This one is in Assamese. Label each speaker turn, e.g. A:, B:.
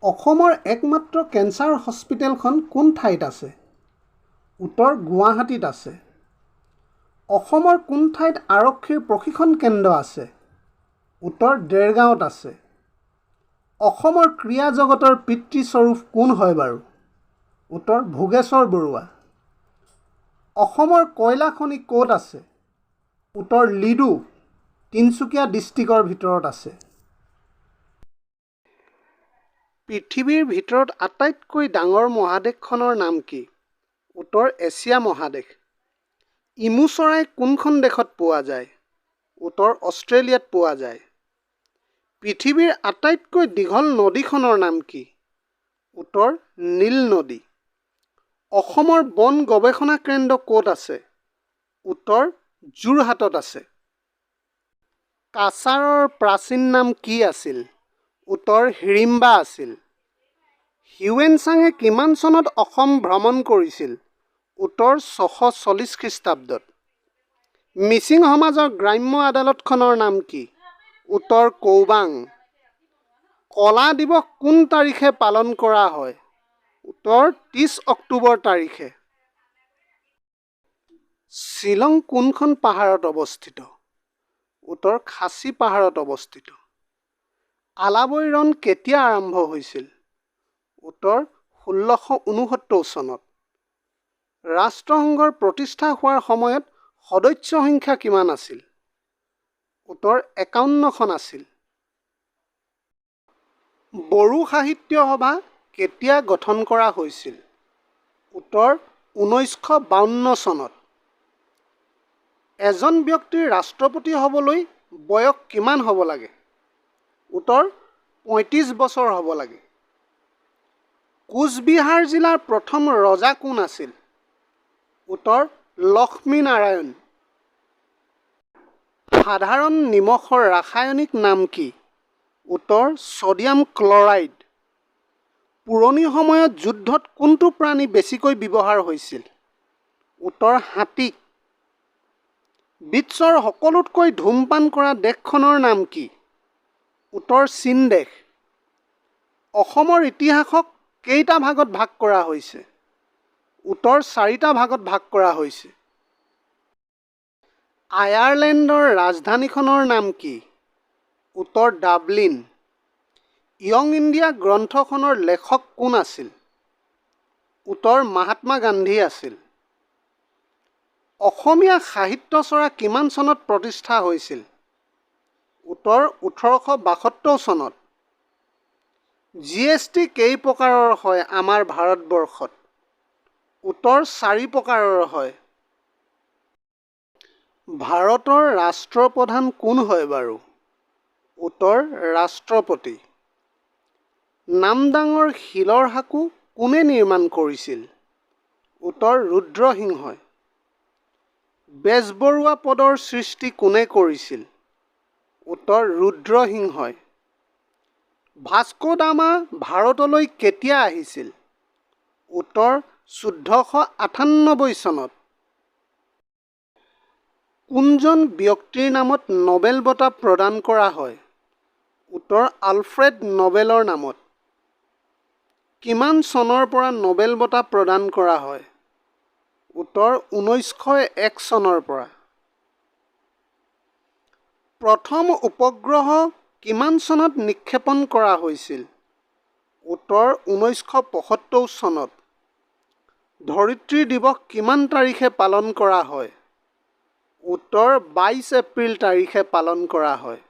A: অসমৰ একমাত্ৰ কেঞ্চাৰ হস্পিটেলখন কোন ঠাইত আছে? উত্তৰ গুৱাহাটীত আছে। অসমৰ কোন ঠাইত আৰক্ষীৰ প্ৰশিক্ষণ কেন্দ্ৰ আছে? উত্তৰ দেৰগাঁৱত আছে। অসমৰ ক্ৰীড়া জগতৰ পিতৃস্বৰূপ কোন হয় বাৰু? উত্তৰ ভোগেশ্বৰ বৰুৱা। অসমৰ কয়লা খনি ক'ত আছে? উত্তৰ লিডু, তিনিচুকীয়া ডিষ্ট্ৰিক্টৰ ভিতৰত আছে। পৃথিৱীৰ ভিতৰত আটাইতকৈ ডাঙৰ মহাদেশখনৰ নাম কি? উত্তৰ এছিয়া মহাদেশ। ইমু চৰাই কোনখন দেশত পোৱা যায়? উত্তৰ অষ্ট্ৰেলিয়াত পোৱা যায়। পৃথিৱীৰ আটাইতকৈ দীঘল নদীখনৰ নাম কি? উত্তৰ নীল নদী। অসমৰ বন গৱেষণা কেন্দ্ৰ ক'ত আছে? উত্তৰ যোৰহাটত আছে। কাছাৰৰ প্ৰাচীন নাম কি আছিল? উত্তৰ হিড়িম্বা আছিল। হিউৱেন চাঙে কিমান চনত অসম ভ্ৰমণ কৰিছিল? উত্তৰ 640 খ্ৰীষ্টাব্দত। মিচিং সমাজৰ গ্ৰাম্য আদালতখনৰ নাম কি? উত্তৰ কৌবাং। কলা দিৱস কোন তাৰিখে পালন কৰা হয়? উত্তৰ 30 অক্টোবৰ তাৰিখে। শ্বিলং কোনখন পাহাৰত অৱস্থিত? উত্তৰ খাচী পাহাৰত অৱস্থিত। আলাবৈ ৰণ কেতিয়া আৰম্ভ হৈছিল? উত্তৰ 1669 চনত। ৰাষ্ট্ৰসংঘৰ প্ৰতিষ্ঠা হোৱাৰ সময়ত সদস্য সংখ্যা কিমান আছিল? উত্তৰ 51খন আছিল। বড়ো সাহিত্য সভা কেতিয়া গঠন কৰা হৈছিল? উত্তৰ 1952 চনত। এজন ব্যক্তিৰ ৰাষ্ট্ৰপতি হ'বলৈ বয়স কিমান হ'ব লাগে? উত্তৰ 35 বছৰ হ'ব লাগে। কোচবিহাৰ জিলাৰ প্ৰথম ৰজা কোন আছিল? উত্তৰ লক্ষ্মীনাৰায়ণ। সাধাৰণ নিমখৰ ৰাসায়নিক নাম কি? উত্তৰ ছডিয়াম ক্লৰাইড। পুৰণি সময়ত যুদ্ধত কোনটো প্ৰাণী বেছিকৈ ব্যৱহাৰ হৈছিল? উত্তৰ হাতী। বিশ্বৰ সকলোতকৈ ধূমপান কৰা দেশখনৰ নাম কি? উত্তৰ চীন দেশ। অসমৰ ইতিহাসক কেইটা ভাগত ভাগ কৰা হৈছে? উত্তৰ 4টা ভাগত ভাগ কৰা হৈছে। আয়াৰলেণ্ডৰ ৰাজধানীখনৰ নাম কি? উত্তৰ ডাবলিন। য়ং ইণ্ডিয়া গ্ৰন্থখনৰ লেখক কোন আছিল? উত্তৰ মহাত্মা গান্ধী আছিল। অসমীয়া সাহিত্য চৰা কিমান চনত প্ৰতিষ্ঠা হৈছিল? উত্তৰ 1872 চনত। GST কেই প্ৰকাৰৰ হয় আমাৰ ভাৰতবৰ্ষত? উত্তৰ 4 প্ৰকাৰৰ হয়। ভাৰতৰ ৰাষ্ট্ৰপ্ৰধান কোন হয় বাৰু? উত্তৰ ৰাষ্ট্ৰপতি। নামদাঙৰ শিলৰ সাঁকো কোনে নিৰ্মাণ কৰিছিল? উত্তৰ ৰুদ্ৰসিংহই। বেজবৰুৱা পদৰ সৃষ্টি কোনে কৰিছিল? উত্তৰ ৰুদ্ৰসিংহই। ভাস্কো দা গামা ভাৰতলৈ কেতিয়া আহিছিল? উত্তৰ 1498 চনত। কোনজন ব্যক্তিৰ নামত নোবেল বঁটা প্ৰদান কৰা হয়? উত্তৰ আলফ্ৰেড নোবেলৰ নামত। কিমান চনৰ পৰা নোবেল বঁটা প্ৰদান কৰা হয়? উত্তৰ 1901 চনৰ পৰা। প্ৰথম উপগ্ৰহ কিমান চনত নিক্ষেপণ কৰা হৈছিল? উত্তৰ 1975 চনত। ধৰিত্ৰী দিৱস কিমান তাৰিখে পালন কৰা হয়? উত্তৰ 22 এপ্ৰিল তাৰিখে পালন কৰা হয়।